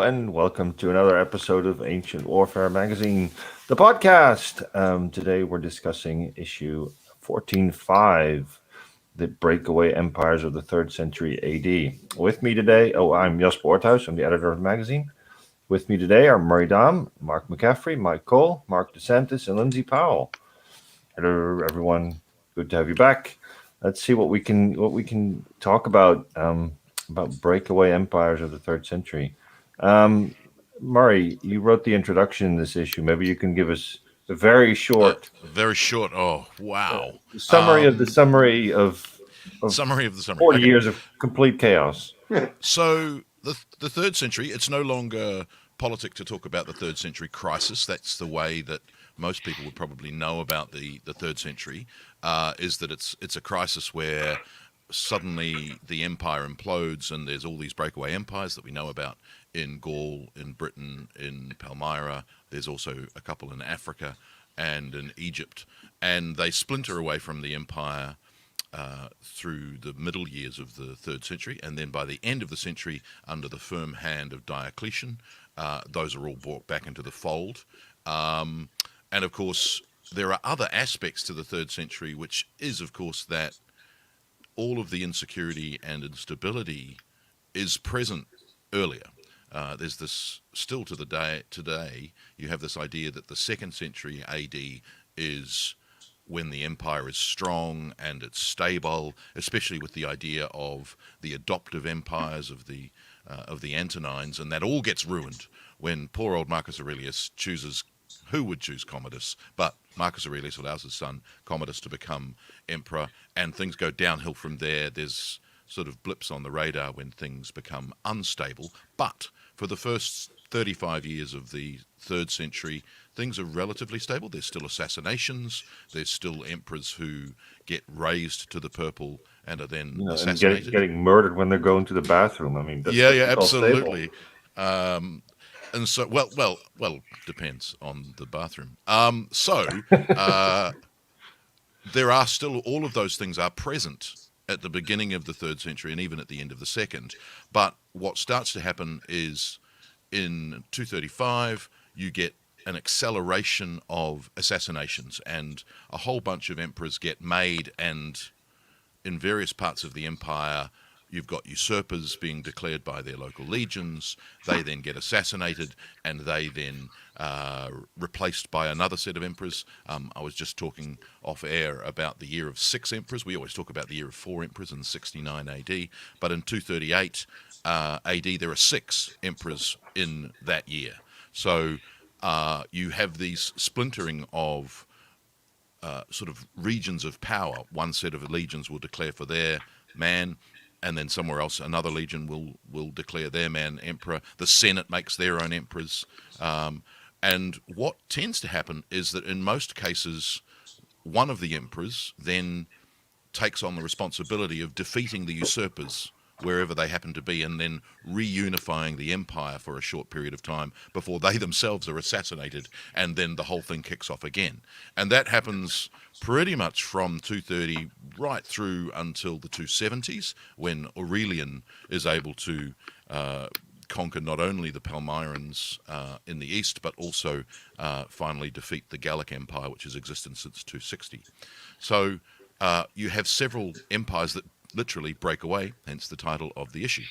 and welcome to another episode of Ancient Warfare Magazine, the podcast. Today we're discussing issue 14.5, the Breakaway Empires of the 3rd Century AD. With me today, I'm Jos Borthuis, I'm the editor of the magazine. With me today are Murray Dahm, Mark McCaffrey, Mike Cole, Mark DeSantis, and Lindsay Powell. Hello, everyone. Good to have you back. Let's see what we can talk about breakaway empires of the 3rd century. Murray, you wrote the introduction in this issue. Maybe you can give us a very short, Oh, wow. summary of the summary of Summary of the summary. 40 Okay. years of complete chaos. So the 3rd century, it's no longer politic to talk about the 3rd century crisis. That's the way that most people would probably know about the 3rd century, is that it's a crisis where suddenly the empire implodes and there's all these breakaway empires that we know about in Gaul, in Britain, in Palmyra. There's also a couple in Africa and in Egypt. And they splinter away from the empire through the middle years of the 3rd century, and then by the end of the century, under the firm hand of Diocletian, those are all brought back into the fold. And of course, there are other aspects to the 3rd century, which is, of course, that all of the insecurity and instability is present earlier. There's this, still to the day today, you have this idea that the 2nd century AD is when the empire is strong and it's stable, especially with the idea of the adoptive empires of the Antonines, and that all gets ruined when poor old Marcus Aurelius chooses. Who would choose Commodus? But Marcus Aurelius allows his son Commodus to become emperor, and things go downhill from there. There's sort of blips on the radar when things become unstable. But for the first 35 years of the 3rd century, things are relatively stable. There's still assassinations. There's still emperors who get raised to the purple and are then assassinated. And getting murdered when they're going to the bathroom. I mean, that's absolutely. And so, well, depends on the bathroom. There are still, all of those things are present at the beginning of the 3rd century and even at the end of the 2nd. But what starts to happen is in 235, you get an acceleration of assassinations, and a whole bunch of emperors get made, and in various parts of the empire, you've got usurpers being declared by their local legions. They then get assassinated, and they then replaced by another set of emperors. I was just talking off air about the year of 6 emperors. We always talk about the year of 4 emperors in 69 AD, but in 238 AD there are 6 emperors in that year. So you have these splintering of sort of regions of power. One set of legions will declare for their man, and then somewhere else another legion will declare their man emperor. The Senate makes their own emperors. And what tends to happen is that in most cases, one of the emperors then takes on the responsibility of defeating the usurpers wherever they happen to be, and then reunifying the empire for a short period of time before they themselves are assassinated, and then the whole thing kicks off again. And that happens pretty much from 230 right through until the 270s, when Aurelian is able to conquer not only the Palmyrans in the east, but also finally defeat the Gallic Empire, which has existed since 260. So you have several empires that literally break away, hence the title of the issue.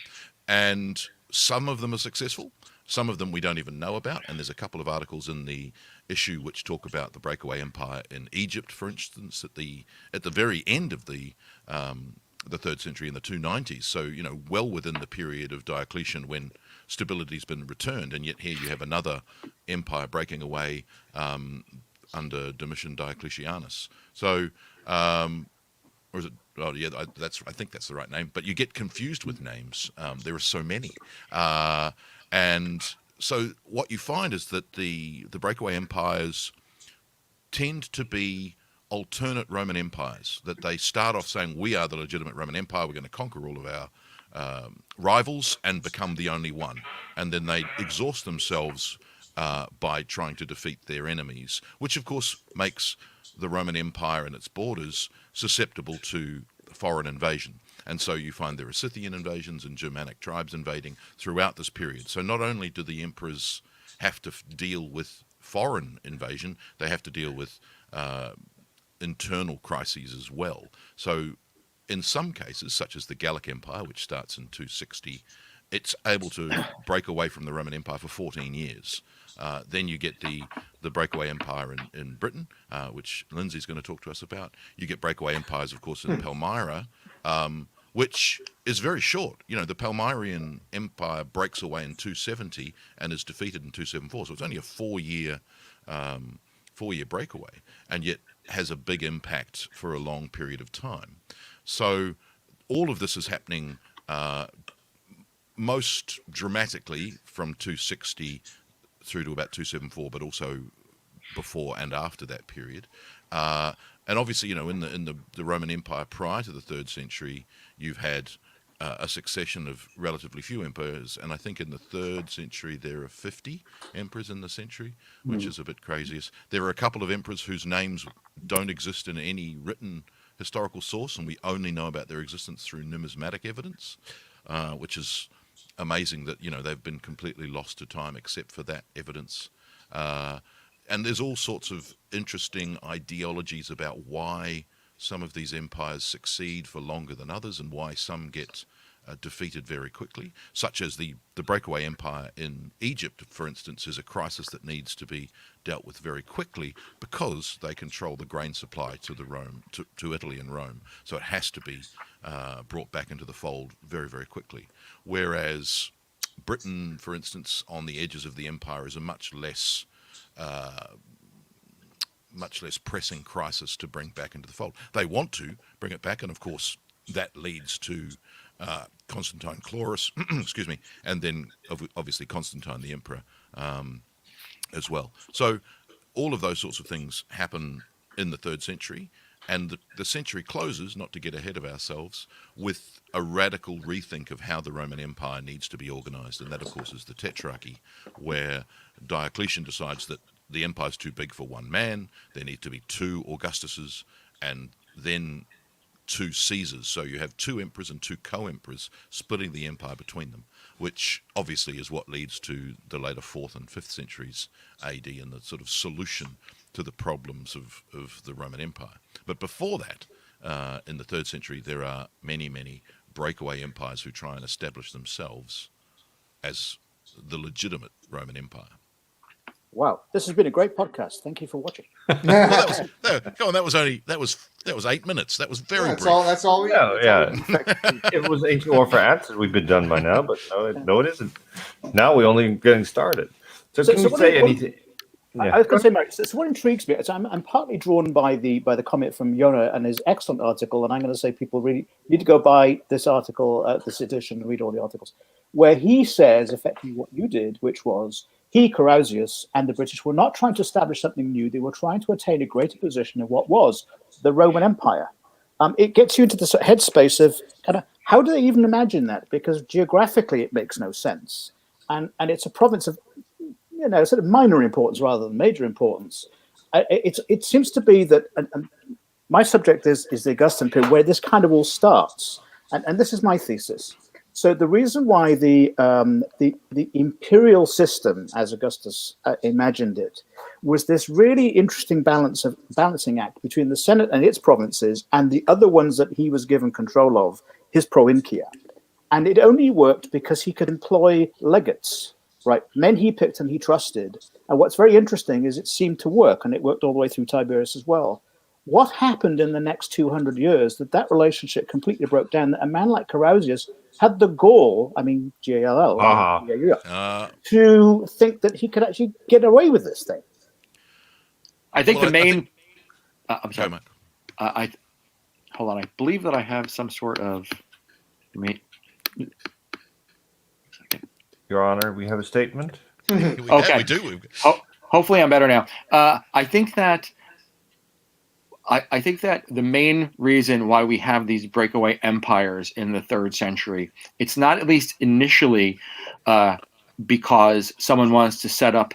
And some of them are successful, some of them we don't even know about, and there's a couple of articles in the issue which talk about the breakaway empire in Egypt, for instance, at the very end of the 3rd century in the 290s, so well within the period of Diocletian when stability's been returned, and yet here you have another empire breaking away under Domitian Diocletianus. So or is it? Oh yeah, I think that's the right name. But you get confused with names. There are so many, and so what you find is that the breakaway empires tend to be alternate Roman empires. That they start off saying, we are the legitimate Roman Empire. We're going to conquer all of our rivals and become the only one, and then they exhaust themselves by trying to defeat their enemies, which of course makes the Roman Empire and its borders susceptible to foreign invasion. And so you find there are Scythian invasions and Germanic tribes invading throughout this period. So not only do the emperors have to deal with foreign invasion, they have to deal with internal crises as well. So in some cases, such as the Gallic Empire, which starts in 260, it's able to break away from the Roman Empire for 14 years. Then you get the breakaway empire in Britain, which Lindsay's going to talk to us about. You get breakaway empires, of course, in Palmyra, which is very short. You know, the Palmyrian Empire breaks away in 270 and is defeated in 274. So it's only a four-year breakaway, and yet has a big impact for a long period of time. So all of this is happening most dramatically from 260 through to about 274, but also before and after that period. And obviously, you know, in the Roman Empire prior to the 3rd century, you've had a succession of relatively few emperors, and I think in the 3rd century there are 50 emperors in the century, which is a bit crazy. There are a couple of emperors whose names don't exist in any written historical source, and we only know about their existence through numismatic evidence, which is amazing that, you know, they've been completely lost to time except for that evidence. And there's all sorts of interesting ideologies about why some of these empires succeed for longer than others and why some get defeated very quickly, such as the breakaway empire in Egypt, for instance, is a crisis that needs to be dealt with very quickly because they control the grain supply to Italy and Rome. So it has to be brought back into the fold very, very quickly. Whereas Britain, for instance, on the edges of the empire is a much less pressing crisis to bring back into the fold. They want to bring it back, and of course that leads to Constantine Chlorus, excuse me, and then obviously Constantine the Emperor as well. So all of those sorts of things happen in the 3rd century, and the century closes, not to get ahead of ourselves, with a radical rethink of how the Roman Empire needs to be organized, and that of course is the Tetrarchy, where Diocletian decides that the empire's too big for one man, there need to be 2 Augustuses, and then 2 Caesars. So you have 2 emperors and 2 co-emperors splitting the empire between them, which obviously is what leads to the later 4th and 5th centuries AD and the sort of solution to the problems of the Roman Empire. But before that, in the 3rd century, there are many, many breakaway empires who try and establish themselves as the legitimate Roman Empire. Wow, this has been a great podcast. Thank you for watching. Well, that was 8 minutes. That was very brief. That's all we. Yeah. In fact, if it was Ancient Warfare Answered, we'd been done by now, but no, it isn't. Now we're only getting started. So can you say anything? Yeah. I was going to say, Mark, so what intrigues me is I'm partly drawn by the comment from Yona and his excellent article, and I'm going to say people really need to go buy this article, this edition, and read all the articles, where he says effectively what you did, which was he, Carausius, and the British were not trying to establish something new. They were trying to attain a greater position in what was the Roman Empire. It gets you into the headspace of kind of how do they even imagine that? Because geographically it makes no sense, and it's a province of sort of minor importance rather than major importance. It seems to be that, and my subject is the Augustan period, where this kind of all starts, and this is my thesis. So the reason why the imperial system, as Augustus imagined it, was this really interesting balancing act between the Senate and its provinces and the other ones that he was given control of, his provincia. And it only worked because he could employ legates, right? Men he picked and he trusted. And what's very interesting is it seemed to work, and it worked all the way through Tiberius as well. What happened in the next 200 years that relationship completely broke down? That a man like Carausius had the gall, I mean, G-A-L-L, to think that he could actually get away with this thing. I think the main... I'm sorry. Hold on. I believe that I have some sort of... Your Honor, we have a statement. Okay. We do. Hopefully I'm better now. I think that the main reason why we have these breakaway empires in the 3rd century, it's not, at least initially, because someone wants to set up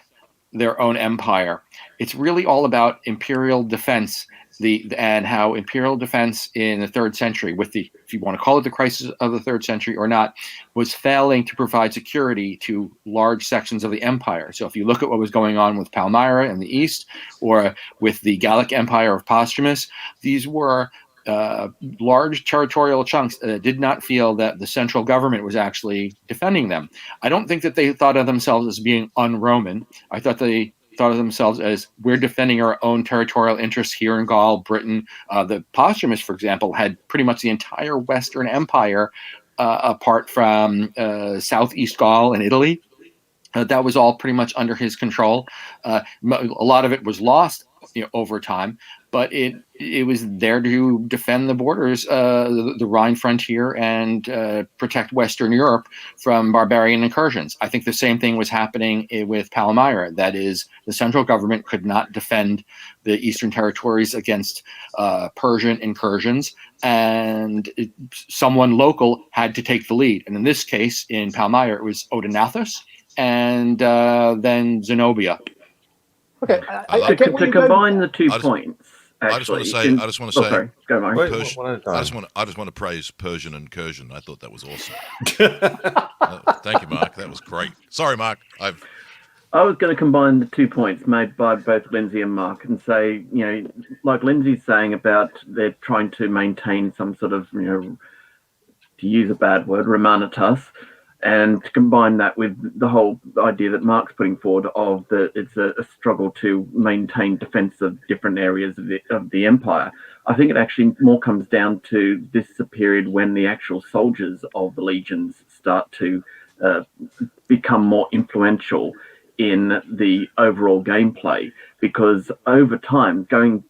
their own empire. It's really all about imperial defense and how imperial defense in the 3rd century, with the, if you want to call it the crisis of the 3rd century or not, was failing to provide security to large sections of the empire. So if you look at what was going on with Palmyra in the east, or with the Gallic Empire of Posthumus, these were large territorial chunks that did not feel that the central government was actually defending them. I don't think that they thought of themselves as being un-Roman. I thought they thought of themselves as, we're defending our own territorial interests here in Gaul, Britain. The Posthumus, for example, had pretty much the entire Western Empire, apart from Southeast Gaul and Italy. That was all pretty much under his control. A lot of it was lost, over time, but it was there to defend the borders, the Rhine frontier, and protect Western Europe from barbarian incursions. I think the same thing was happening with Palmyra. That is, the central government could not defend the eastern territories against Persian incursions, and someone local had to take the lead. And in this case, in Palmyra, it was Odenathus, and then Zenobia. Okay, to combine the 2 points. Actually, I just want to say. Sorry. Go, Mark. I just want to praise Persian incursion. I thought that was awesome. Thank you, Mark. That was great. Sorry, Mark. I was going to combine the 2 points made by both Lindsay and Mark and say, like Lindsay's saying about they're trying to maintain some sort of, to use a bad word, Romanitas, and to combine that with the whole idea that Mark's putting forward of that it's a struggle to maintain defense of different areas of the empire. I think it actually more comes down to this is a period when the actual soldiers of the legions start to become more influential in the overall gameplay, because over time, going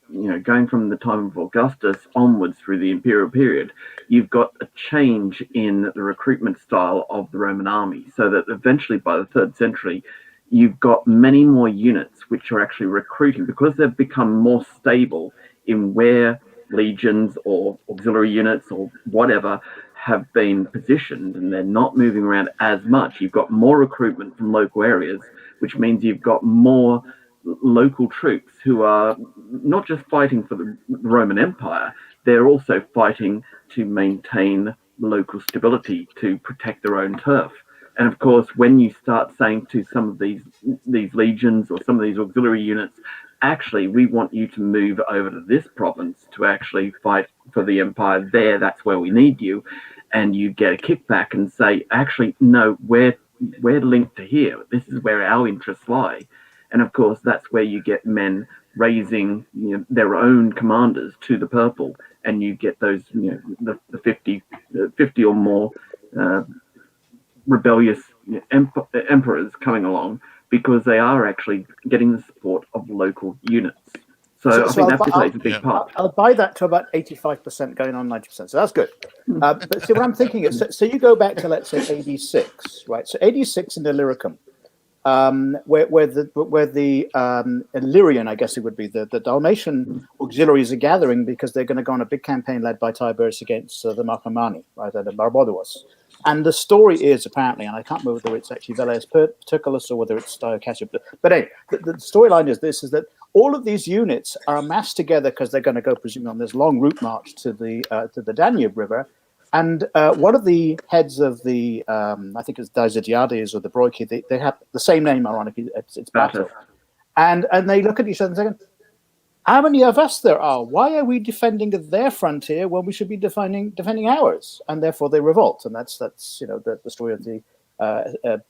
from the time of Augustus onwards through the imperial period, you've got a change in the recruitment style of the Roman army, so that eventually by the 3rd century, you've got many more units which are actually recruiting, because they've become more stable in where legions or auxiliary units or whatever have been positioned, and they're not moving around as much. You've got more recruitment from local areas, which means you've got more local troops who are not just fighting for the Roman Empire, they're also fighting to maintain local stability, to protect their own turf. And of course, when you start saying to some of these legions or some of these auxiliary units, actually, we want you to move over to this province to actually fight for the empire there, that's where we need you, and you get a kickback and say, actually, no, we're linked to here. This is where our interests lie. And of course, that's where you get men raising their own commanders to the purple, and you get those, the 50 or more rebellious emperors coming along, because they are actually getting the support of local units. So I think that plays a big part. I'll buy that to about 85% going on 90%. So that's good. But see, what I'm thinking is, so you go back to, let's say, AD 6, right? So AD 6 in Illyricum, where the Illyrian, I guess it would be, the Dalmatian auxiliaries are gathering because they're going to go on a big campaign led by Tiberius against the Marcomanni, right, and the Barbados. And the story is apparently, and I can't remember whether it's actually Velleius Paterculus or whether it's Diocletian, but anyway, the storyline is this: is that all of these units are amassed together because they're going to go, presumably, on this long route march to the Danube River. And one of the heads of the, I think it's Diosidiades or the Broiki, they have the same name, ironically, it's Bato. And they look at each other and say, how many of us there are? Why are we defending their frontier when we should be defending ours? And therefore they revolt. And that's the story of the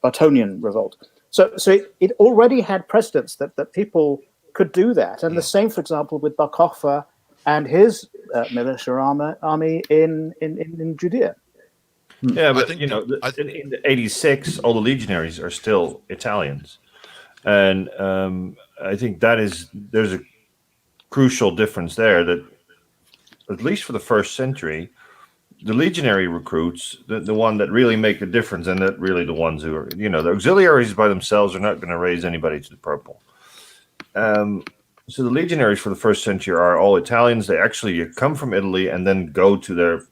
Bartonian revolt. So it already had precedents that people could do that. And the same, for example, with Bar Kokhba and his military army in Judea. Yeah, but in 86, all the legionaries are still Italians, and I think there's a crucial difference there, that at least for the 1st century, the legionary recruits, the one that really make a difference, and that really the ones who are, the auxiliaries by themselves are not going to raise anybody to the purple. So the legionaries for the 1st century are all Italians. They actually come from Italy and then go to their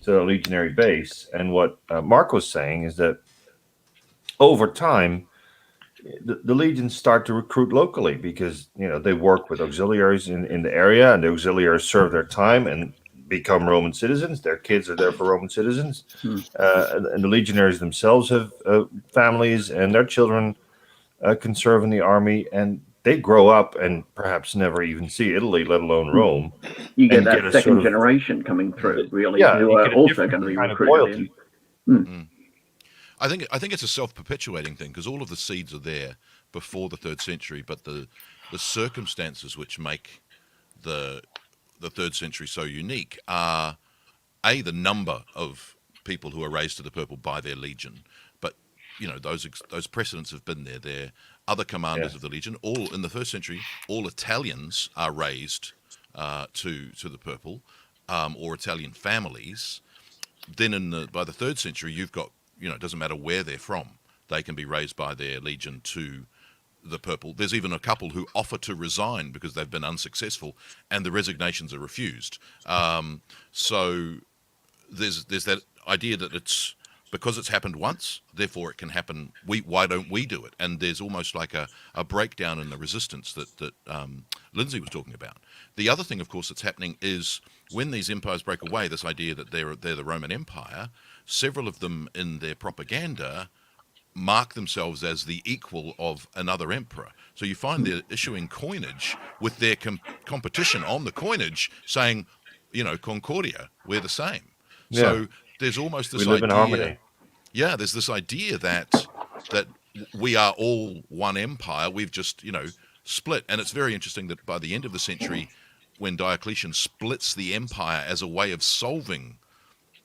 legionary base. And what Mark was saying is that over time, the legions start to recruit locally because they work with auxiliaries in the area, and the auxiliaries serve their time and become Roman citizens. Their kids are there for Roman citizens, and the legionaries themselves have families, and their children can serve in the army, and they grow up and perhaps never even see Italy, let alone Rome. You get and that a second sort of, generation coming through, really, yeah, who you are get a also different going to be kind of recruited loyalty. I think it's a self-perpetuating thing because all of the seeds are there before the 3rd century, but the circumstances which make the 3rd century so unique are the number of people who are raised to the purple by their legion, but those precedents have been there. There other commanders of the legion, all in the 1st century, all Italians are raised to the purple, or Italian families. Then by the 3rd century, you've got it doesn't matter where they're from, they can be raised by their legion to the purple. There's even a couple who offer to resign because they've been unsuccessful, and the resignations are refused. So there's that idea that it's because it's happened once, therefore it can happen. Why don't we do it? And there's almost like a breakdown in the resistance that Lindsay was talking about. The other thing, of course, that's happening is when these empires break away, this idea that they're the Roman Empire, several of them in their propaganda mark themselves as the equal of another emperor. So you find they're issuing coinage with their competition on the coinage saying, Concordia, we're the same. Yeah. So there's almost this We live in harmony. Yeah, there's this idea that we are all one empire. We've just, split. And it's very interesting that by the end of the century, when Diocletian splits the empire as a way of solving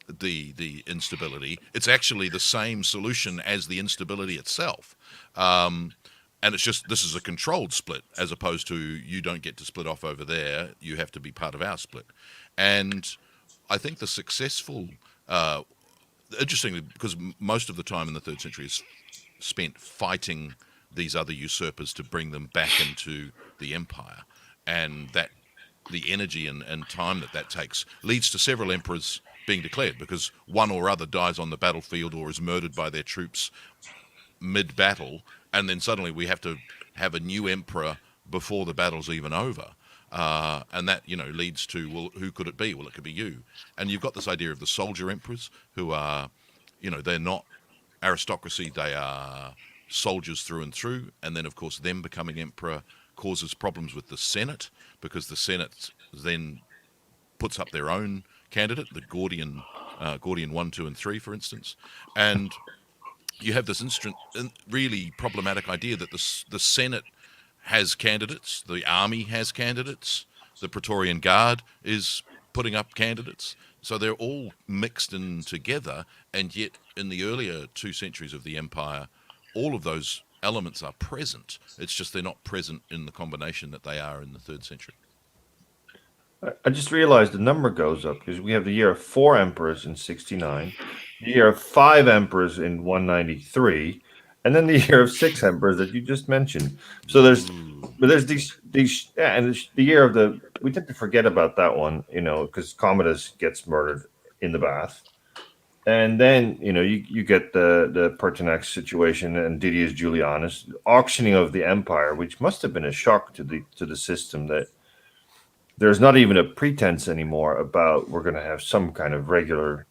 the instability, it's actually the same solution as the instability itself. And it's just, this is a controlled split, as opposed to you don't get to split off over there, you have to be part of our split. And I think the successful, interestingly, because most of the time in the 3rd century is spent fighting these other usurpers to bring them back into the empire, and that the energy and time that takes leads to several emperors being declared, because one or other dies on the battlefield or is murdered by their troops mid-battle, and then suddenly we have to have a new emperor before the battle's even over. And that, leads to, well, who could it be? Well, it could be you. And you've got this idea of the soldier emperors who are, they're not aristocracy, they are soldiers through and through. And then, of course, them becoming emperor causes problems with the Senate, because the Senate then puts up their own candidate, the Gordian 1, 2, and 3, for instance. And you have this really problematic idea that the Senate has candidates, the army has candidates, the Praetorian Guard is putting up candidates. So they're all mixed in together, and yet in the earlier 2 centuries of the empire, all of those elements are present. It's just they're not present in the combination that they are in the 3rd century. I just realized the number goes up because we have the year of 4 emperors in 69, the year of 5 emperors in 193, and then the year of 6 emperors that you just mentioned. So there's these, and the year of we tend to forget about that one, because Commodus gets murdered in the bath. And then, you get the Pertinax situation and Didius Julianus, auctioning of the empire, which must have been a shock to the system, that there's not even a pretense anymore about we're going to have some kind of regular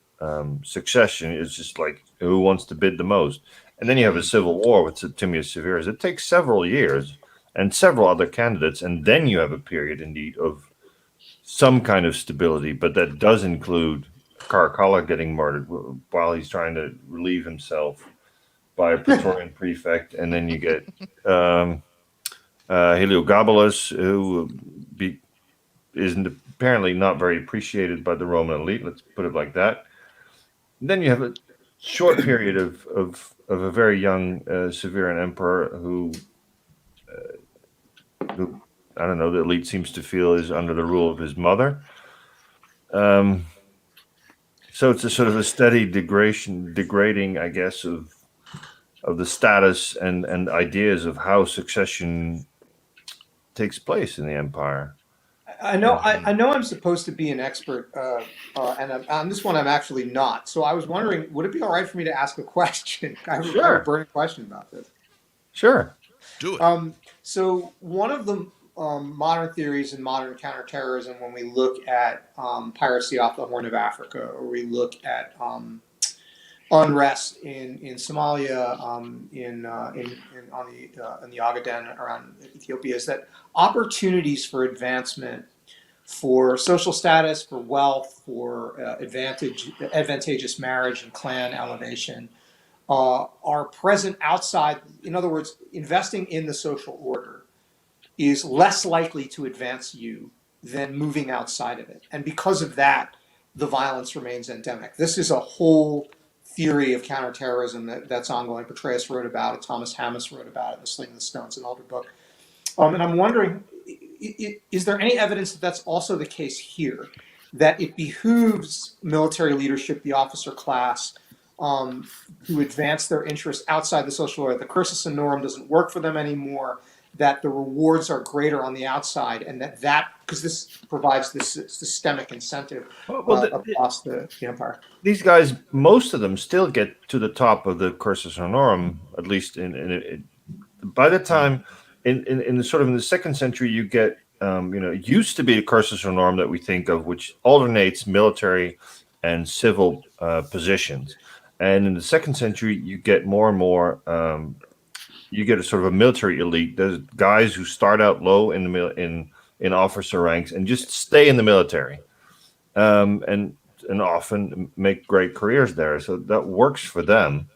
succession. It's just like, who wants to bid the most? And then you have a civil war with Septimius Severus. It takes several years and several other candidates, and then you have a period indeed of some kind of stability, but that does include Caracalla getting murdered while he's trying to relieve himself by a Praetorian prefect, and then you get Heliogabalus, who isn't apparently not very appreciated by the Roman elite. Let's put it like that. And then you have a short period of a very young Severan emperor who I don't know, the elite seems to feel is under the rule of his mother. So it's a sort of a steady degrading, I guess, of the status and ideas of how succession takes place in the empire. I know I'm supposed to be an expert, and on this one I'm actually not. So I was wondering, would it be all right for me to ask a question? I have a burning question about this. Sure. Do it. So one of the modern theories in modern counterterrorism, when we look at piracy off the Horn of Africa, or we look at unrest in Somalia, in the Ogaden around Ethiopia, is that opportunities for advancement, for social status, for wealth, for advantageous marriage and clan elevation, are present outside. In other words, investing in the social order is less likely to advance you than moving outside of it. And because of that, the violence remains endemic. This is a whole theory of counterterrorism that's ongoing. Petraeus wrote about it. Thomas Hammis wrote about it. The Sling and the Stone's an older book. And I'm wondering, is there any evidence that that's also the case here? That it behooves military leadership, the officer class, who advance their interests outside the social order. The cursus honorum doesn't work for them anymore, that the rewards are greater on the outside, and that because this provides this systemic incentive across the empire. These guys, most of them still get to the top of the cursus honorum, at least by the time in the second century, you get it used to be the cursus honorum that we think of, which alternates military and civil positions. And in the second century, you get more and more. You get a sort of a military elite. There's guys who start out low in officer ranks and just stay in the military, and often make great careers there. So that works for them.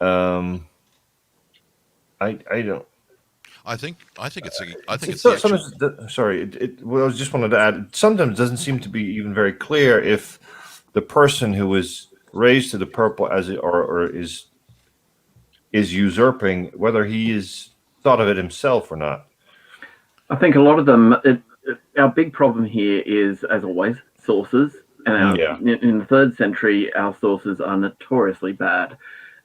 I don't. I think it's sorry. Well, I just wanted to add. It sometimes doesn't seem to be even very clear if the person who is raised to the purple or is usurping, whether he is thought of it himself or not. I think a lot of them. Our big problem here is, as always, sources. And in the 3rd century, our sources are notoriously bad,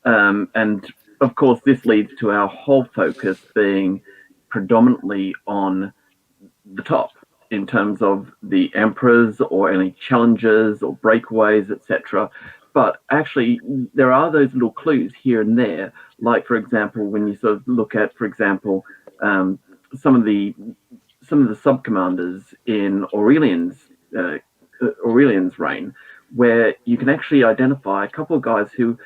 and of course, this leads to our whole focus being predominantly on the top in terms of the emperors or any challenges or breakaways, etc. But actually, there are those little clues here and there. Like, for example, when you sort of look at, for example, some of the sub-commanders in Aurelian's reign, where you can actually identify a couple of guys who,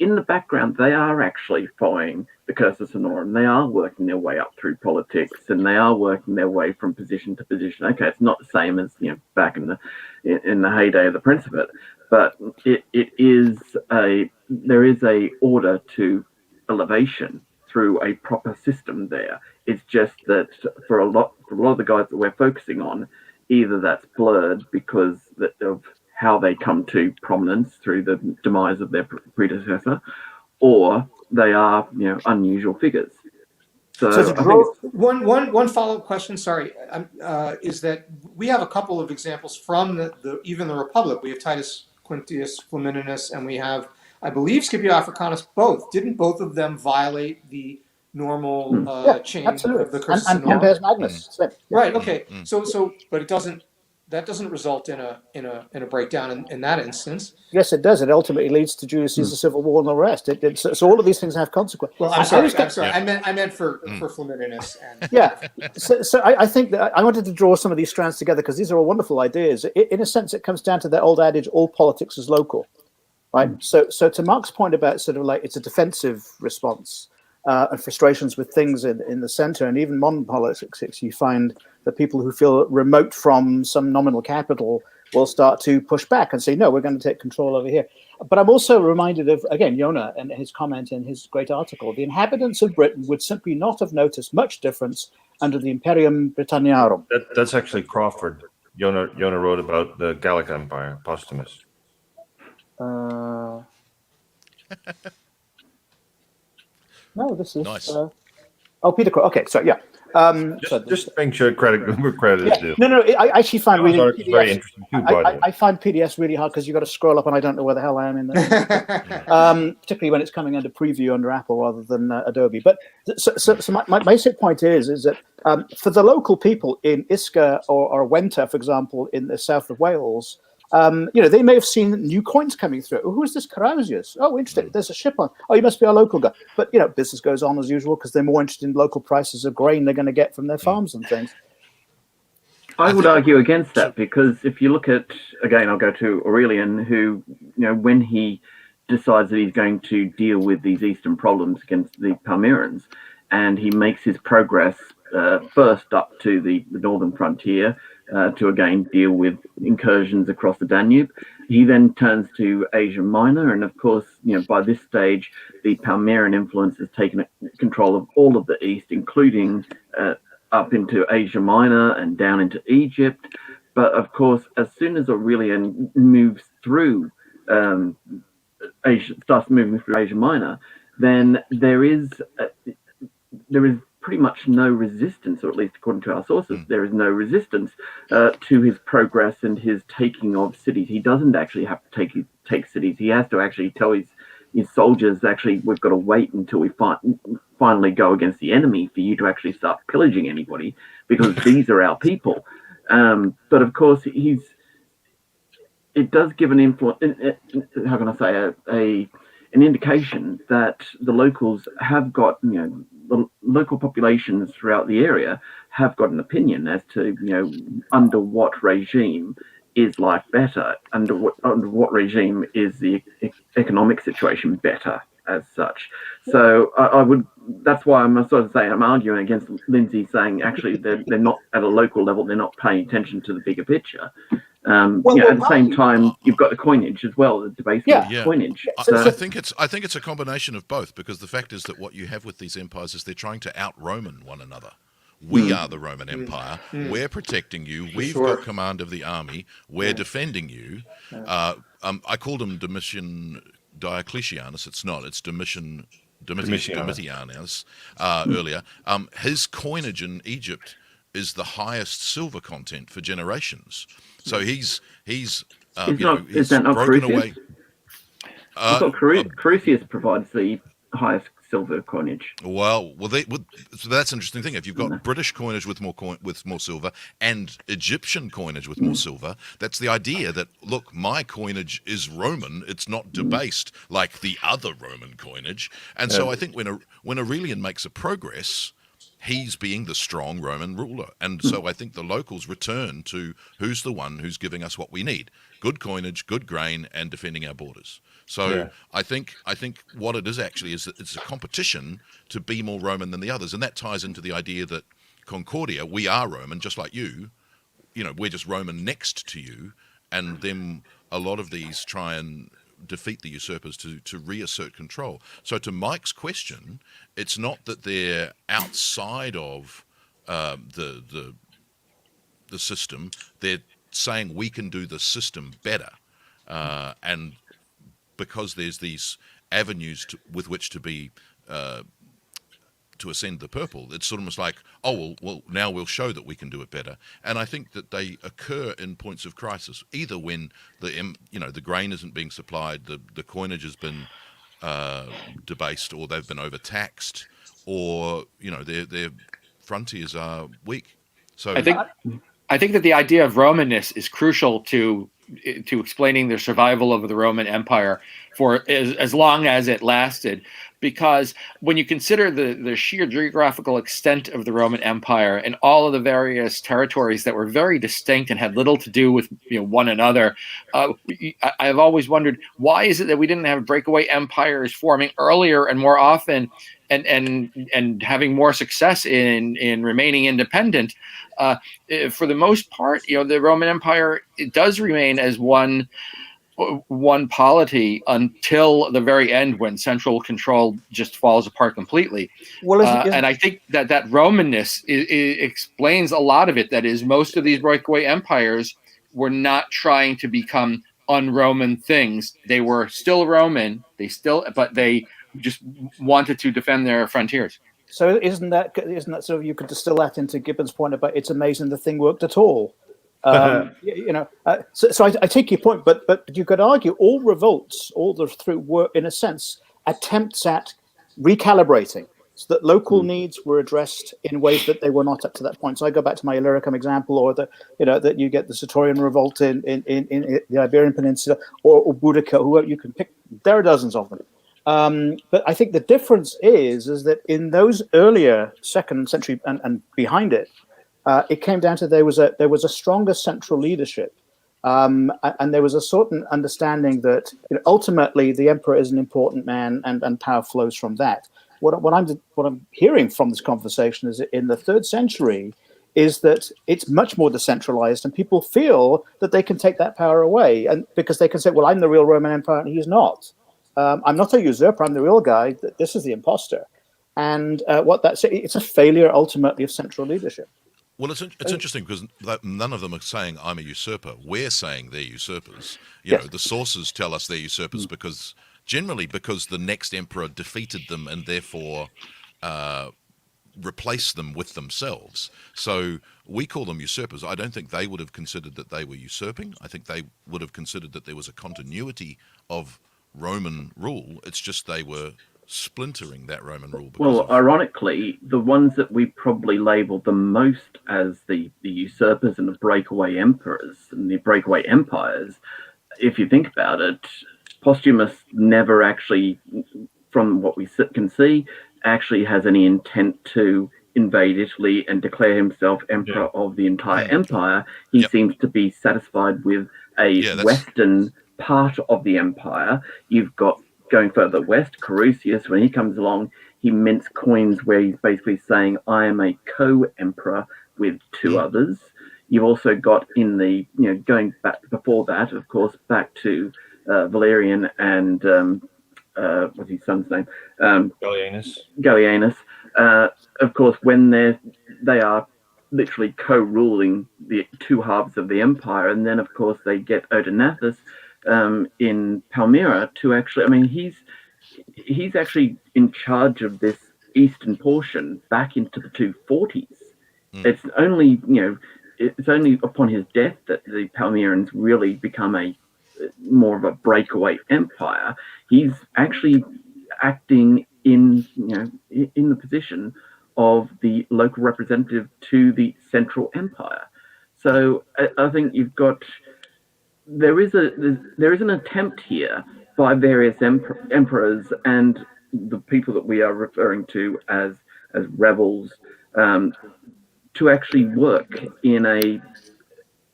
in the background, they are actually following the cursus honorum. They are working their way up through politics, and they are working their way from position to position. Okay, it's not the same as back in the heyday of the Principate, but there is a order to elevation through a proper system there. It's just that for a lot of the guys that we're focusing on, either that's blurred because of how they come to prominence through the demise of their predecessor, or they are unusual figures. So one follow-up question, sorry, is that we have a couple of examples from even the Republic. We have Titus Quintius Flamininus, and we have, I believe, Scipio Africanus. Didn't both of them violate the normal chain absolutely. of the cursus and Pompeius Magnus? Right. Okay. So, but that doesn't result in a breakdown in that instance. Yes, it does. It ultimately leads to Julius Caesar's civil war and the rest. So all of these things have consequences. Well, I'm sorry. I meant for Flamininus. So I think that I wanted to draw some of these strands together because these are all wonderful ideas. In a sense, it comes down to that old adage: all politics is local, right? So to Mark's point about sort of like it's a defensive response. And frustrations with things in the center, and even modern politics, you find that people who feel remote from some nominal capital will start to push back and say, no, we're going to take control over here. But I'm also reminded of, again, Jonah and his comment in his great article, the inhabitants of Britain would simply not have noticed much difference under the Imperium Britanniarum. That's actually Crawford. Jonah wrote about the Gallic Empire, posthumous. No, this is nice. Peter Crow. Okay, so yeah. Just make sure credit is due. No. I actually find reading PDFs very interesting too. I find PDFs really hard because you've got to scroll up, and I don't know where the hell I am in there. Particularly when it's coming under preview under Apple rather than Adobe. But so my basic point is that for the local people in Isca or Wenta, for example, in the south of Wales, They may have seen new coins coming through. Oh, who is this Carausius? Oh, interesting. There's a ship on. Oh, you must be our local guy. But business goes on as usual because they're more interested in local prices of grain they're going to get from their farms and things. I would argue against that, because if you look at, again, I'll go to Aurelian, who, when he decides that he's going to deal with these eastern problems against the Palmyrans, and he makes his progress first up to the northern frontier to again deal with incursions across the Danube. He then turns to Asia Minor, and of course, by this stage, the Palmyran influence has taken control of all of the east, including up into Asia Minor and down into Egypt. But of course, as soon as Aurelian moves through starts moving through Asia Minor, then there is pretty much no resistance, or at least according to our sources, there is no resistance to his progress and his taking of cities. He doesn't actually have to take cities. He has to actually tell his soldiers, actually, we've got to wait until we finally go against the enemy for you to actually start pillaging anybody, because these are our people. But of course, it does give an influence. How can I say an indication that the locals have got, the local populations throughout the area have got an opinion as to, under what regime is life better, under what regime is the economic situation better as such. So I would. That's why I'm sort of saying I'm arguing against Lindsay saying actually they're not at a local level. They're not paying attention to the bigger picture. At the same time, you've got the coinage as well, the debate coinage. I think it's a combination of both, because the fact is that what you have with these empires is they're trying to out-Roman one another. We are the Roman Empire. We're protecting you. We've got command of the army. We're defending you. I called him Domitian Diocletianus. It's not. It's Domitianus earlier. His coinage in Egypt is the highest silver content for generations. So he's broken away. Crucius provides the highest silver coinage. So that's an interesting thing. If you've got British coinage with more silver and Egyptian coinage with more silver, that's the idea that, look, my coinage is Roman. It's not debased like the other Roman coinage. And so I think when Aurelian makes a progress, he's being the strong Roman ruler. And so I think the locals return to who's the one who's giving us what we need: good coinage, good grain, and defending our borders. So I think what it is actually is that it's a competition to be more Roman than the others. And that ties into the idea that Concordia, we are Roman, just like you. We're just Roman next to you. And then a lot of these try and defeat the usurpers to reassert control. So to Mike's question, it's not that they're outside of the system. They're saying we can do the system better, and because there's these avenues with which to be to ascend the purple, it's almost like, well, now we'll show that we can do it better. And I think that they occur in points of crisis, either when the grain isn't being supplied, the coinage has been debased, or they've been overtaxed, or their frontiers are weak. So I think that the idea of Romanness is crucial to explaining the survival of the Roman Empire for as long as it lasted, because when you consider the sheer geographical extent of the Roman Empire and all of the various territories that were very distinct and had little to do with one another, I've always wondered, why is it that we didn't have breakaway empires forming earlier and more often, and having more success in remaining independent? For the most part, the Roman Empire, it does remain as one polity until the very end, when central control just falls apart completely. And I think that Romanness explains a lot of it. That is, most of these breakaway empires were not trying to become un-Roman things. They were still Roman. But they just wanted to defend their frontiers. So isn't that sort of, you could distill that into Gibbon's point about it's amazing the thing worked at all. So I take your point, but you could argue all revolts, all the through, were in a sense attempts at recalibrating. so that local needs were addressed in ways that they were not up to that point. So I go back to my Illyricum example, or that you get the Sertorian revolt in the Iberian Peninsula, or Boudica, who you can pick. There are dozens of them. But I think the difference is that in those earlier 2nd century and behind it, it came down to there was a stronger central leadership. And there was a certain understanding that ultimately the emperor is an important man, and power flows from that. What I'm hearing from this conversation is that in the 3rd century is that it's much more decentralized, and people feel that they can take that power away, and because they can say, well, I'm the real Roman Empire and he's not. I'm not a usurper, I'm the real guy. This is the imposter. And it's a failure ultimately of central leadership. Well, it's interesting because none of them are saying I'm a usurper. We're saying they're usurpers. You know, the sources tell us they're usurpers because the next emperor defeated them and therefore replaced them with themselves. So we call them usurpers. I don't think they would have considered that they were usurping. I think they would have considered that there was a continuity of Roman rule. It's just they were splintering that Roman rule. Well, ironically, the ones that we probably label the most as the usurpers and the breakaway emperors and the breakaway empires, if you think about it, Postumus never actually, from what we can see, actually has any intent to invade Italy and declare himself emperor of the entire empire. He seems to be satisfied with a western part of the empire. You've got, going further west, Carausius, when he comes along, he mints coins where he's basically saying, I am a co-emperor with 2 others. You've also got in the, going back before that, of course, back to Valerian and what's his son's name? Gallienus. Of course, when they are literally co-ruling the 2 halves of the empire, and then of course they get Odenathus in Palmyra to actually, I mean, he's actually in charge of this eastern portion back into the 240s. It's only, it's only upon his death that the Palmyrans really become more of a breakaway empire. He's actually acting in the position of the local representative to the central empire. So I think you've got, there is an attempt here by various emperors and the people that we are referring to as rebels to actually work in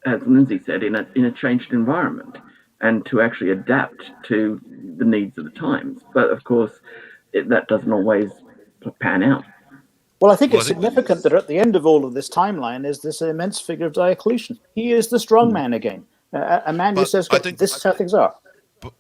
as Lindsay said, in a changed environment, and to actually adapt to the needs of the times. But of course, that doesn't always pan out. Well, I think it's significant that at the end of all of this timeline is this immense figure of Diocletian. He is the strong man again, a man who says, this is how things are.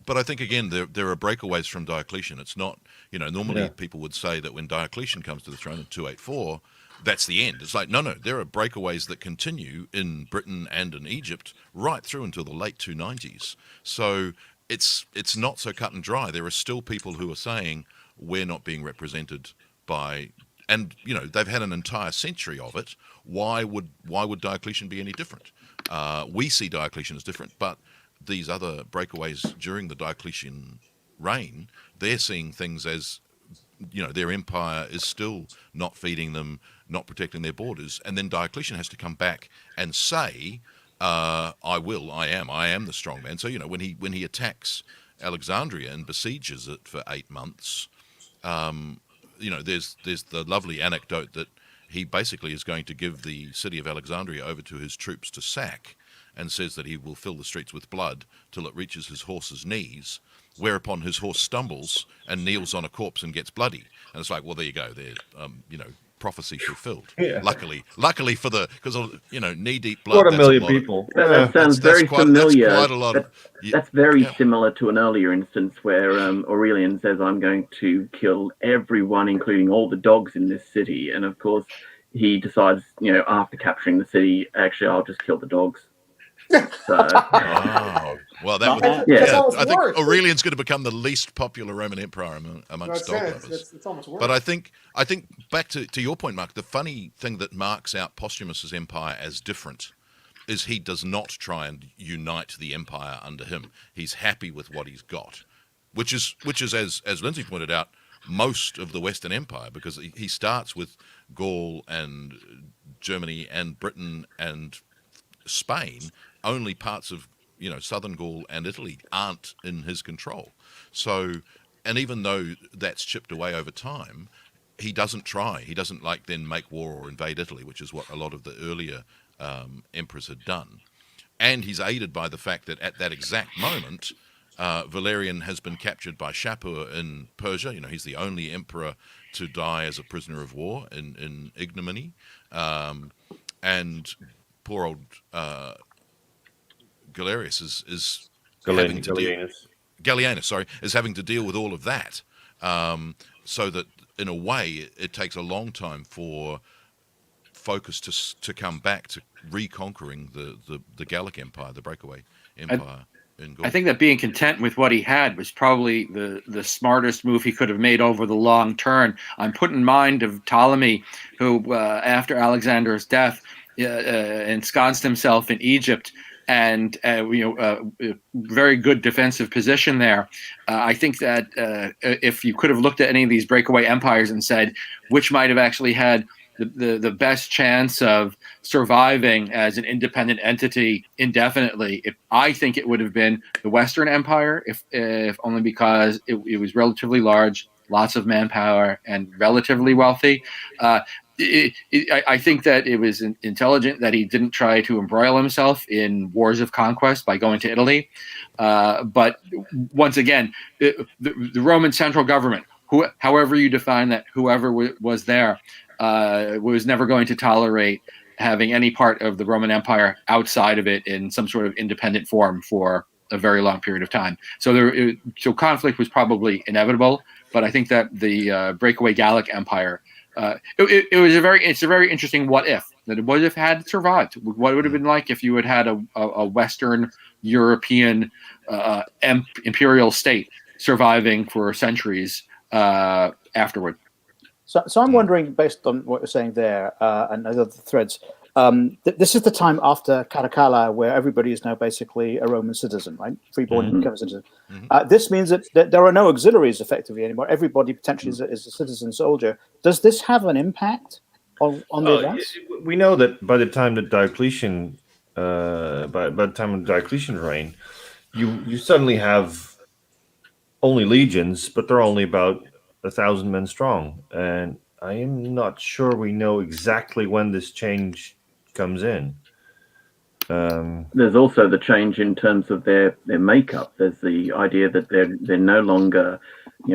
But I think, again, there are breakaways from Diocletian. It's not, normally people would say that when Diocletian comes to the throne in 284, that's the end. It's like, no, there are breakaways that continue in Britain and in Egypt right through until the late 290s. So it's not so cut and dry. There are still people who are saying we're not being represented by, and they've had an entire century of it. Why would Diocletian be any different? We see Diocletian as different, but these other breakaways during the Diocletian reign, they're seeing things as, their empire is still not feeding them, not protecting their borders, and then Diocletian has to come back and say, I am the strong man. So when he attacks Alexandria and besieges it for 8 months, there's the lovely anecdote that he basically is going to give the city of Alexandria over to his troops to sack, and says that he will fill the streets with blood till it reaches his horse's knees, whereupon his horse stumbles and kneels on a corpse and gets bloody. And it's like, well, there you go. There, prophecy fulfilled. Yeah. Luckily for because knee-deep blood. What a million people. That sounds very familiar. That's quite a lot. That's very similar to an earlier instance where Aurelian says, I'm going to kill everyone, including all the dogs in this city. And of course, he decides, after capturing the city, actually, I'll just kill the dogs. So, well, that would. I think Aurelian's going to become the least popular Roman emperor amongst dog lovers. It's almost worse. But I think back to your point, Mark. The funny thing that marks out Postumus's empire as different is he does not try and unite the empire under him. He's happy with what he's got, which is as Lindsay pointed out, most of the Western Empire, because he starts with Gaul and Germany and Britain and Spain. Only parts of southern Gaul and Italy aren't in his control. So, and even though that's chipped away over time, he doesn't try. He doesn't then make war or invade Italy, which is what a lot of the earlier emperors had done. And he's aided by the fact that at that exact moment, Valerian has been captured by Shapur in Persia. He's the only emperor to die as a prisoner of war in ignominy. And poor old Galerius is having to deal. Gallienus, sorry, is having to deal with all of that. So that in a way, it takes a long time for focus to come back to reconquering the Gallic Empire, the Breakaway Empire. I think that being content with what he had was probably the smartest move he could have made over the long term. I'm put in mind of Ptolemy, who after Alexander's death ensconced himself in Egypt, and very good defensive position there. I think that if you could have looked at any of these breakaway empires and said which might have actually had the best chance of surviving as an independent entity indefinitely, I think it would have been the Western Empire, if only because it was relatively large, lots of manpower, and relatively wealthy. I think that it was intelligent that he didn't try to embroil himself in wars of conquest by going to Italy. But once again, the Roman central government, however you define that, whoever was there, was never going to tolerate having any part of the Roman Empire outside of it in some sort of independent form for a very long period of time. So conflict was probably inevitable. But I think that the breakaway Gallic Empire, it's a very interesting what if. What if had survived? What would have been like if you had a Western European imperial state surviving for centuries afterward? So I'm wondering, based on what you're saying there and other threads, this is the time after Caracalla where everybody is now basically a Roman citizen, right? Freeborn citizen. This means that there are no auxiliaries effectively anymore. Everybody potentially is a citizen soldier. Does this have an impact on the events? We know that by the time that Diocletian, by the time of Diocletian's reign, you suddenly have only legions, but they're only about 1,000 men strong, and I am not sure we know exactly when this change comes in. There's also the change in terms of their makeup. There's the idea that they're no longer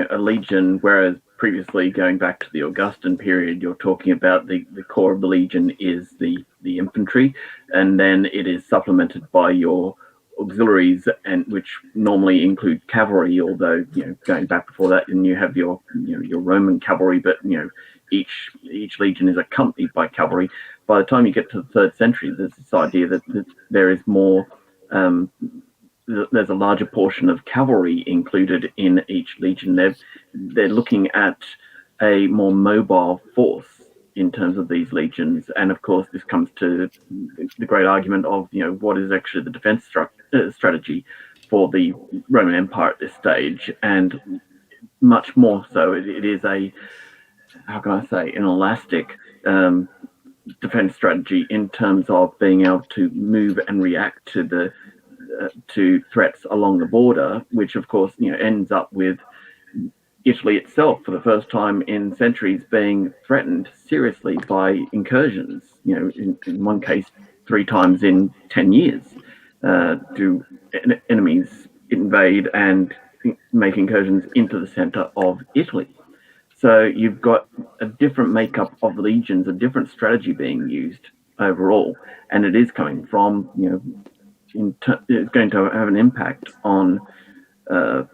a legion, whereas previously, going back to the Augustan period, you're talking about the core of the legion is the infantry, and then it is supplemented by your auxiliaries, and which normally include cavalry, although going back before that, and you have your Roman cavalry, but each legion is accompanied by cavalry. By the time you get to the 3rd century, there's this idea that there is more there's a larger portion of cavalry included in each legion. They're looking at a more mobile force in terms of these legions, and of course this comes to the great argument of what is actually the defense strategy for the Roman Empire at this stage, and much more so it is an elastic defense strategy in terms of being able to move and react to threats along the border, which of course ends up with Italy itself for the first time in centuries being threatened seriously by incursions. In one case 3 times in 10 years do enemies invade and make incursions into the center of Italy. So you've got a different makeup of legions, a different strategy being used overall, and it is coming from it's going to have an impact on the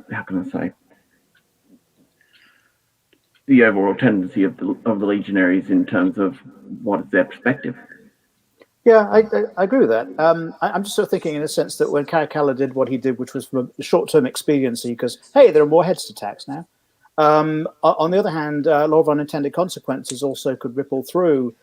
overall tendency of the legionaries in terms of what is their perspective. Yeah, I agree with that. I'm just sort of thinking in a sense that when Caracalla did what he did, which was from a short-term expediency, because, hey, there are more heads to tax now. On the other hand, a lot of unintended consequences also could ripple through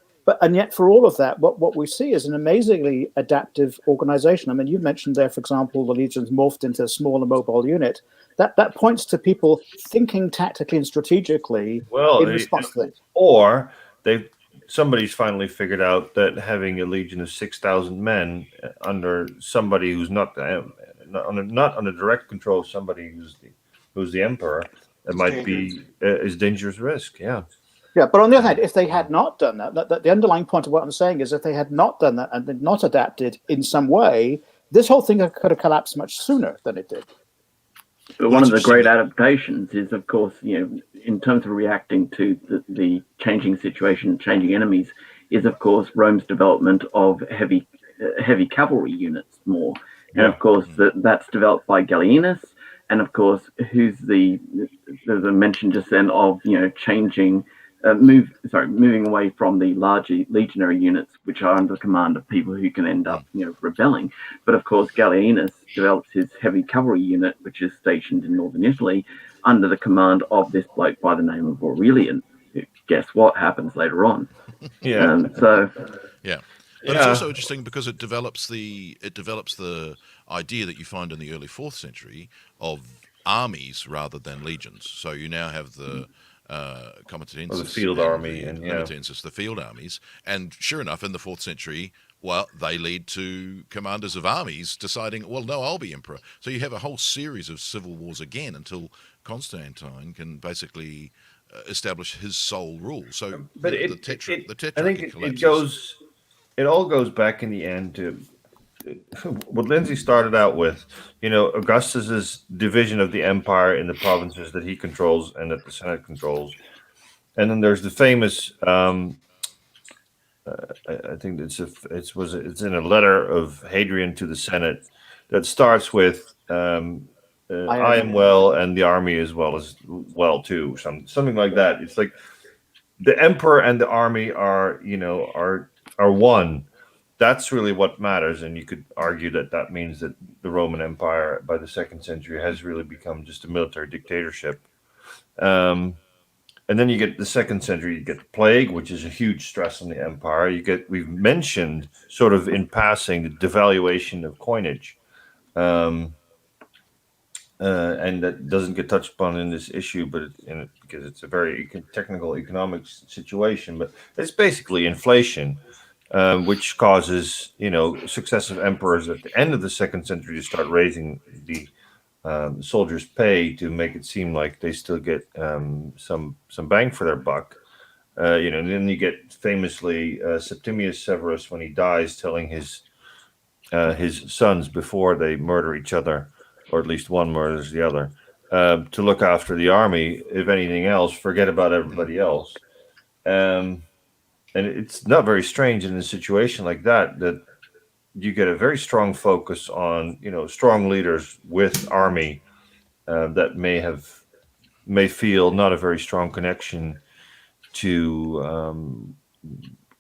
and yet for all of that, what we see is an amazingly adaptive organization. I mean, you mentioned there, for example, the legions morphed into a smaller mobile unit. That points to people thinking tactically and strategically in response to things. Or somebody's finally figured out that having a legion of 6,000 men under somebody who's not under direct control of somebody who's the emperor, it might be is dangerous risk. Yeah. Yeah, but on the other hand, if they had not done that, the underlying point of what I'm saying is if they had not done that and did not adapted in some way, this whole thing could have collapsed much sooner than it did. But one of the great adaptations is, of course, in terms of reacting to the changing situation, changing enemies, is, of course, Rome's development of heavy cavalry units more. And, of course, that's developed by Gallienus. And, of course, there's a mention just then of, changing, moving away from the larger legionary units, which are under the command of people who can end up, rebelling. But of course, Gallienus develops his heavy cavalry unit, which is stationed in northern Italy, under the command of this bloke by the name of Aurelian. Guess what happens later on? Yeah. Yeah. But it's also interesting because it develops the idea that you find in the early 4th century of armies rather than legions. So you now have the Comitatensis, the field army, and the field armies, and sure enough, in the 4th century, well, they lead to commanders of armies deciding, well, no, I'll be emperor. So you have a whole series of civil wars again until Constantine can basically establish his sole rule. So, but the Tetrarchy I think collapses. It all goes back in the end to what Lindsay started out with, Augustus's division of the empire in the provinces that he controls and that the Senate controls. And then there's the famous, I think it's in a letter of Hadrian to the Senate that starts with, I am well, and the army is well too, something like that. It's like the emperor and the army are one. That's really what matters, and you could argue that means that the Roman Empire by the 2nd century has really become just a military dictatorship. And then you get the 2nd century, you get the plague, which is a huge stress on the empire. We've mentioned sort of in passing the devaluation of coinage, and that doesn't get touched upon in this issue, because it's a very technical economic situation. But it's basically inflation. Which causes, successive emperors at the end of the 2nd century to start raising the soldiers' pay to make it seem like they still get some bang for their buck. And then you get famously Septimius Severus, when he dies, telling his sons before they murder each other, or at least one murders the other, to look after the army. If anything else, forget about everybody else. And it's not very strange in a situation like that you get a very strong focus on, strong leaders with army that may feel not a very strong connection to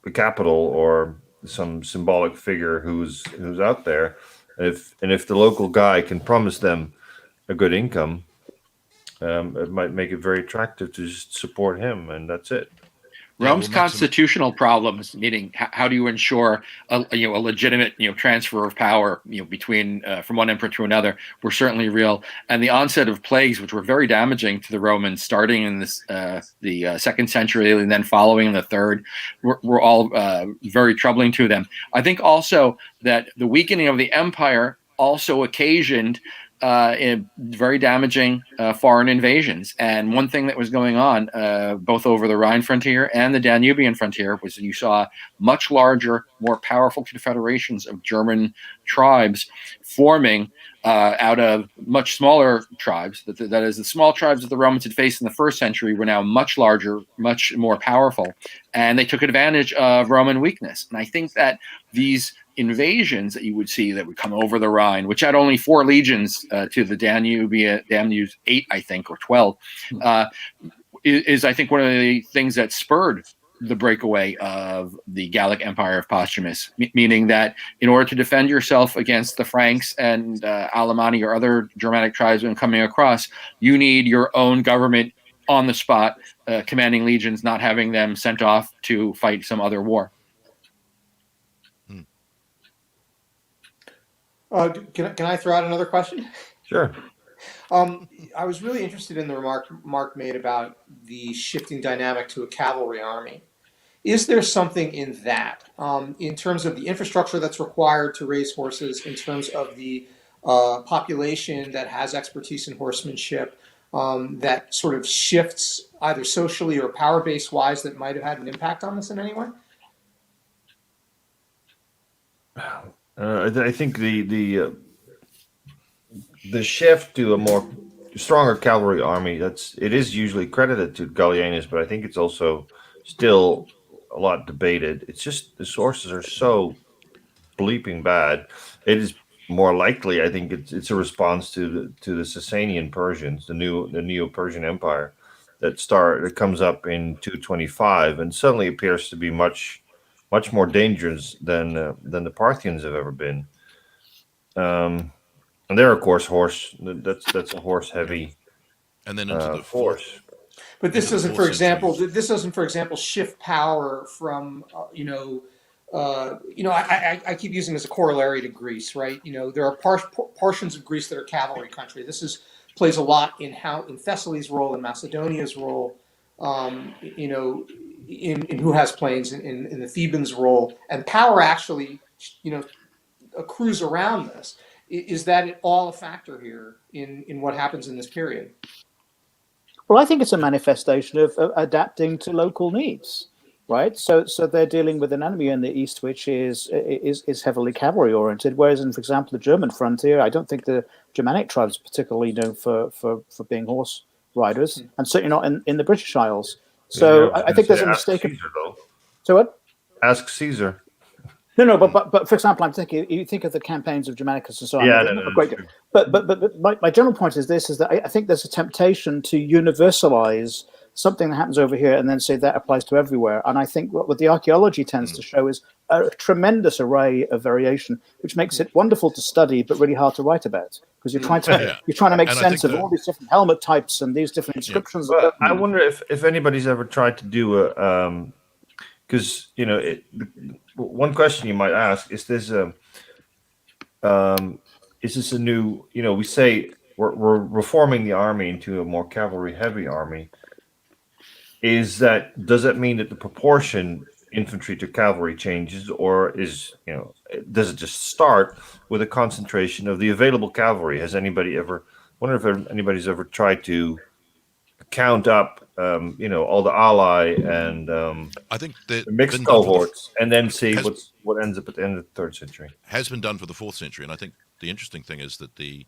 the capital or some symbolic figure who's out there. If the local guy can promise them a good income, it might make it very attractive to just support him, and that's it. Rome's constitutional problems, meaning how do you ensure a legitimate transfer of power between from one emperor to another, were certainly real. And the onset of plagues, which were very damaging to the Romans, starting in the 2nd century and then following in the 3rd, were all very troubling to them. I think also that the weakening of the empire also occasioned very damaging foreign invasions. And one thing that was going on both over the Rhine frontier and the Danubian frontier was that you saw much larger, more powerful confederations of German tribes forming out of much smaller tribes. That is, the small tribes that the Romans had faced in the 1st century were now much larger, much more powerful, and they took advantage of Roman weakness. And I think that these invasions that you would see that would come over the Rhine, which had only 4 legions to the Danube's 8, I think, or 12, is I think one of the things that spurred the breakaway of the Gallic Empire of Postumus, meaning that in order to defend yourself against the Franks and Alemanni or other Germanic tribes when coming across, you need your own government on the spot, commanding legions, not having them sent off to fight some other war. Can I throw out another question? Sure. I was really interested in the remark Mark made about the shifting dynamic to a cavalry army. Is there something in that, in terms of the infrastructure that's required to raise horses, in terms of the population that has expertise in horsemanship, that sort of shifts either socially or power base wise that might have had an impact on this in any way? I think the shift to a more stronger cavalry army, it is usually credited to Gallienus, but I think it's also still a lot debated. It's just the sources are so bleeping bad. It is more likely, I think, it's a response to the Sasanian Persians, the Neo-Persian Empire that comes up in 225 and suddenly appears to be much more dangerous than the Parthians have ever been. And they're of course that's a horse heavy And then into the force. But this Into the doesn't, for fourth century. example, this doesn't, for example, shift power from, I keep using as a corollary to Greece, right? There are portions of Greece that are cavalry country. This plays a lot in Thessaly's role and Macedonia's role, in who has planes, in the Thebans' role, and power actually, accrues around this. Is that at all a factor here in what happens in this period? Well, I think it's a manifestation of adapting to local needs, right? So they're dealing with an enemy in the east which is heavily cavalry oriented, whereas in, for example, the German frontier, I don't think the Germanic tribes are particularly known for being horse riders, and certainly not in the British Isles. So I think there's a mistake. Caesar, though. So what? Ask Caesar. No, but for example, I'm thinking, you think of the campaigns of Germanicus and so on. Yeah, But my general point is this: is that I think there's a temptation to universalize something that happens over here and then say that applies to everywhere. And I think what the archaeology tends to show is a tremendous array of variation, which makes it wonderful to study, but really hard to write about, because you're trying to make sense of all these different helmet types and these different inscriptions. Well, I wonder if anybody's ever tried to do a because one question you might ask is this a new, we say we're reforming the army into a more cavalry heavy army. Does that mean that the proportion infantry to cavalry changes, or does it just start with a concentration of the available cavalry? Has anybody ever, wonder if anybody's ever tried to count up all the ally and I think the mixed cohorts and then see what ends up at the end of the 3rd century? Has been done for the 4th century, and I think the interesting thing is that the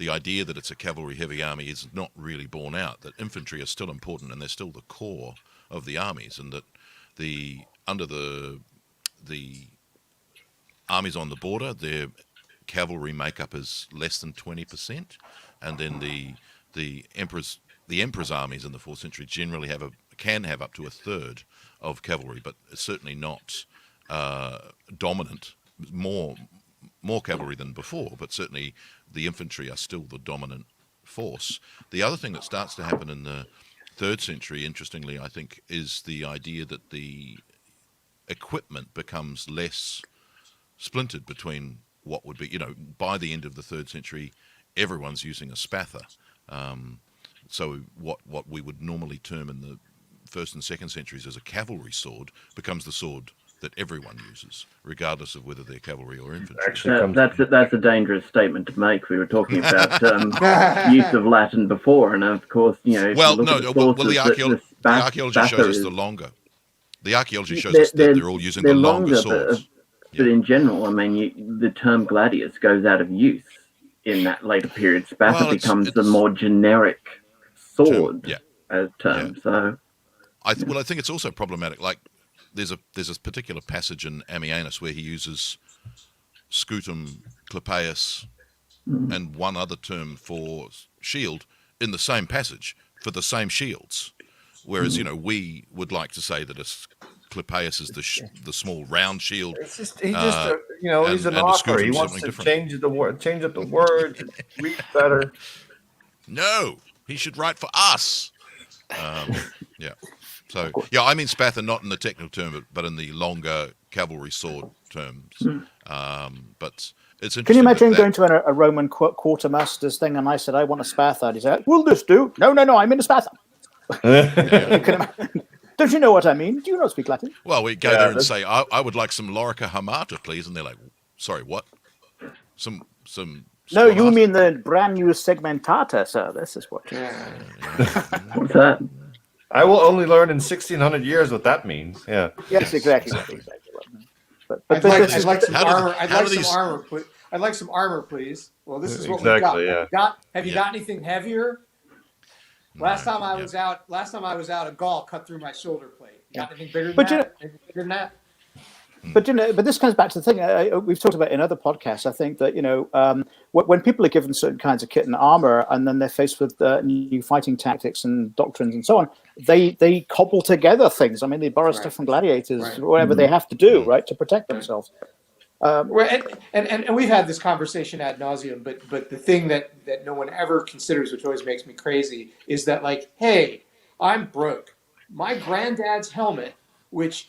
idea that it's a cavalry heavy army is not really borne out, that infantry are still important and they're still the core of the armies, and that under the armies on the border, their cavalry makeup is less than 20%, and then the emperor's armies in the 4th century generally can have up to a third of cavalry, but it's certainly not dominant. More cavalry than before, but certainly the infantry are still the dominant force. The other thing that starts to happen in the 3rd century, interestingly, I think, is the idea that the equipment becomes less splintered between what would be, by the end of the 3rd century, everyone's using a spatha. So what we would normally term in the 1st and 2nd centuries as a cavalry sword becomes the sword that everyone uses, regardless of whether they're cavalry or infantry. That's a dangerous statement to make. We were talking about use of Latin before, and of course, the archaeology shows us the longer. The archaeology shows us that they're all using the longer swords. But in general, I mean, the term gladius goes out of use in that later period. Spatha becomes the more generic sword term. So, I think it's also problematic. Like, there's a particular passage in Ammianus where he uses scutum, clipeus, and one other term for shield in the same passage for the same shields. Whereas, we would like to say that a clipeus is the small round shield. It's just, he's an author. He wants to change up the words, read better. No, he should write for us. So, I mean spatha not in the technical term, but in the longer cavalry sword terms. But it's interesting. Can you imagine that- going to a Roman quartermaster's thing and I said, I want a Spartan? He said, will this do? No, I'm in a Spartan. You can imagine. Don't you know what I mean? Do you not speak Latin? Well, we go there and say, I would like some Lorica Hamata, please. And they're like, sorry, what? Some No, you Squamata? mean the brand new segmentata, sir. This is what. What's that? I will only learn in 1600 years what that means. Yeah. Yes, exactly. But I'd like some how do- armor. I'd how like do some these- armor. I'd like some armor, please. Well, this is what Exactly, we've got. Have you Yeah. got anything heavier? Last time I yeah. was out, a gall cut through my shoulder plate. Got anything bigger than But that? Anything bigger than that? But this comes back to the thing we've talked about in other podcasts. I think that when people are given certain kinds of kit and armor, and then they're faced with new fighting tactics and doctrines and so on, they cobble together things. I mean, they borrow stuff from gladiators, whatever they have to do, right, to protect themselves. And we've had this conversation ad nauseum, but the thing that no one ever considers, which always makes me crazy, is that like, hey, I'm broke. My granddad's helmet, which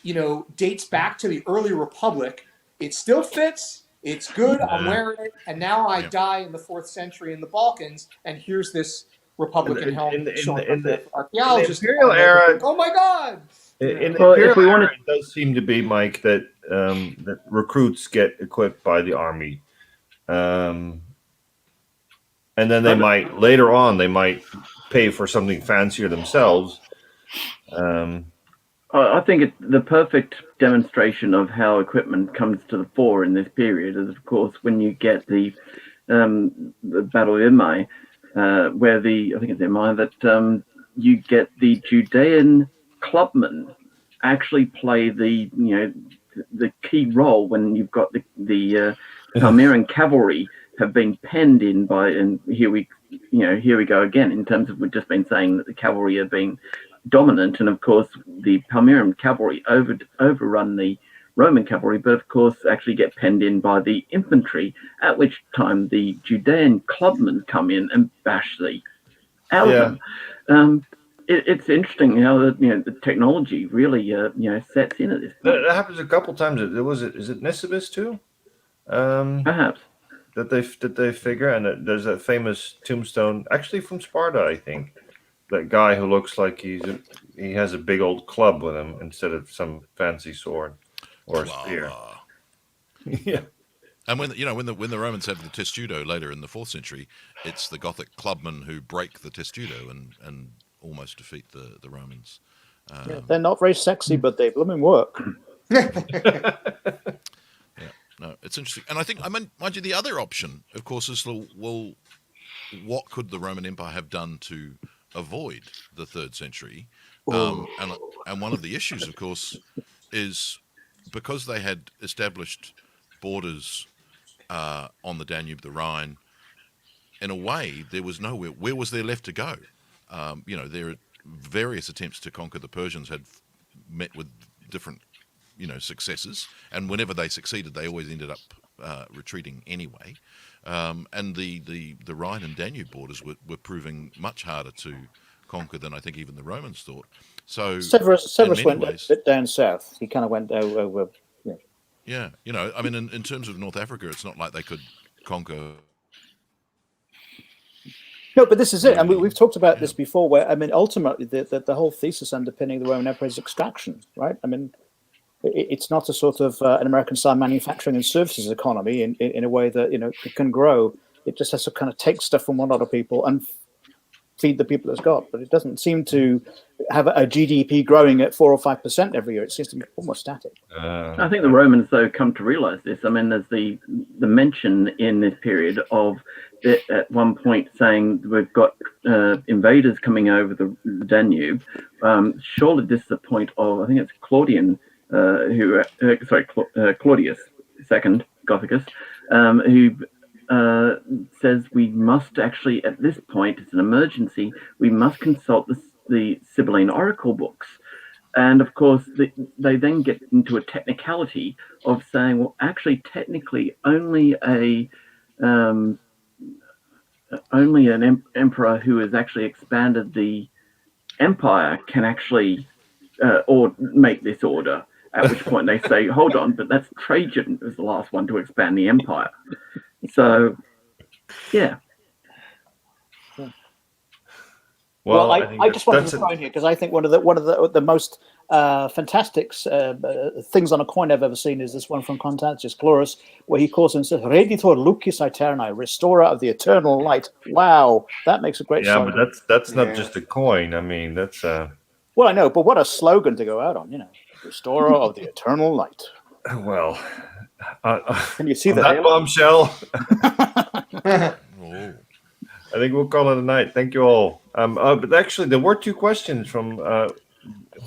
dates back to the early Republic, it still fits. It's good. I'm wearing it, and now I die in the 4th century in the Balkans, and here's this Republican helmet showing up there for archaeologists. Imperial era. Oh my God! In the Well, if Imperial we era, wanna- it does seem to be, Mike, that that recruits get equipped by the army, and then they might later on pay for something fancier themselves. I think it's the perfect demonstration of how equipment comes to the fore in this period is, of course, when you get the Battle of Imai, where I think it's Imai, that you get the Judean clubmen actually play the key role when you've got the Palmyran cavalry have been penned in by, and here we go again in terms of, we've just been saying that the cavalry are being dominant, and of course the Palmyran cavalry overrun the Roman cavalry, but of course actually get penned in by the infantry, at which time the Judean clubmen come in and bash the out of them. It's interesting how the technology really sets in at this point. That happens a couple times. Is it Nisibis too? Perhaps. That they figure, and there's that famous tombstone, actually from Sparta, I think. That guy who looks like he has a big old club with him instead of some fancy sword or a spear. Yeah. And when the Romans have the testudo later in the 4th century, it's the Gothic clubmen who break the testudo and almost defeat the Romans. They're not very sexy, but they blooming work. No, it's interesting. And I think, mind you, the other option, of course, is, well, what could the Roman Empire have done to avoid the 3rd century? And one of the issues, of course, is because they had established borders on the Danube, the Rhine, in a way, there was nowhere. Where was there left to go? There are various attempts to conquer the Persians had met with different successes, and whenever they succeeded, they always ended up retreating anyway. And the Rhine and Danube borders were proving much harder to conquer than I think even the Romans thought. So Severus went a bit down south. He kind of went over. Yeah, in terms of North Africa, it's not like they could conquer. No, but this is it, and we've talked about this before. Where ultimately, the whole thesis underpinning the Roman Empire is extraction, right? It's not a sort of an American-style manufacturing and services economy in a way that it can grow. It just has to kind of take stuff from one lot of people and feed the people it's got. But it doesn't seem to have a GDP growing at 4 or 5% every year. It seems to be almost static. I think the Romans, though, come to realize this. There's the mention in this period of at one point saying we've got invaders coming over the Danube. Surely this is the point of, I think it's Claudian, Claudius II, Gothicus, who says we must actually, at this point, it's an emergency, we must consult the Sibylline oracle books. And of course, they then get into a technicality of saying, well, actually, technically, only an emperor who has actually expanded the empire can actually or make this order. At which point they say, hold on, but that's Trajan was the last one to expand the empire. So, yeah. Well, think I just wanted that's to throw in here because I think one of the most fantastic things on a coin I've ever seen is this one from Constantius Chlorus, where he calls himself Reditor Lucis Aeterni, Restorer of the Eternal Light. Wow, that makes a great slogan. but that's not just a coin. I mean, that's Well, I know, but what a slogan to go out on, Restorer of the Eternal Light. well. Can you see on the that halo? bombshell? Oh. I think we'll call it a night. Thank you all. But actually, there were two questions from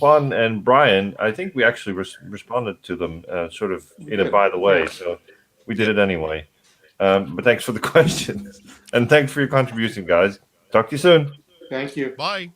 Juan and Brian. I think we actually responded to them sort of in a by the way, so we did it anyway. But thanks for the questions. And thanks for your contribution, guys. Talk to you soon. Thank you. Bye.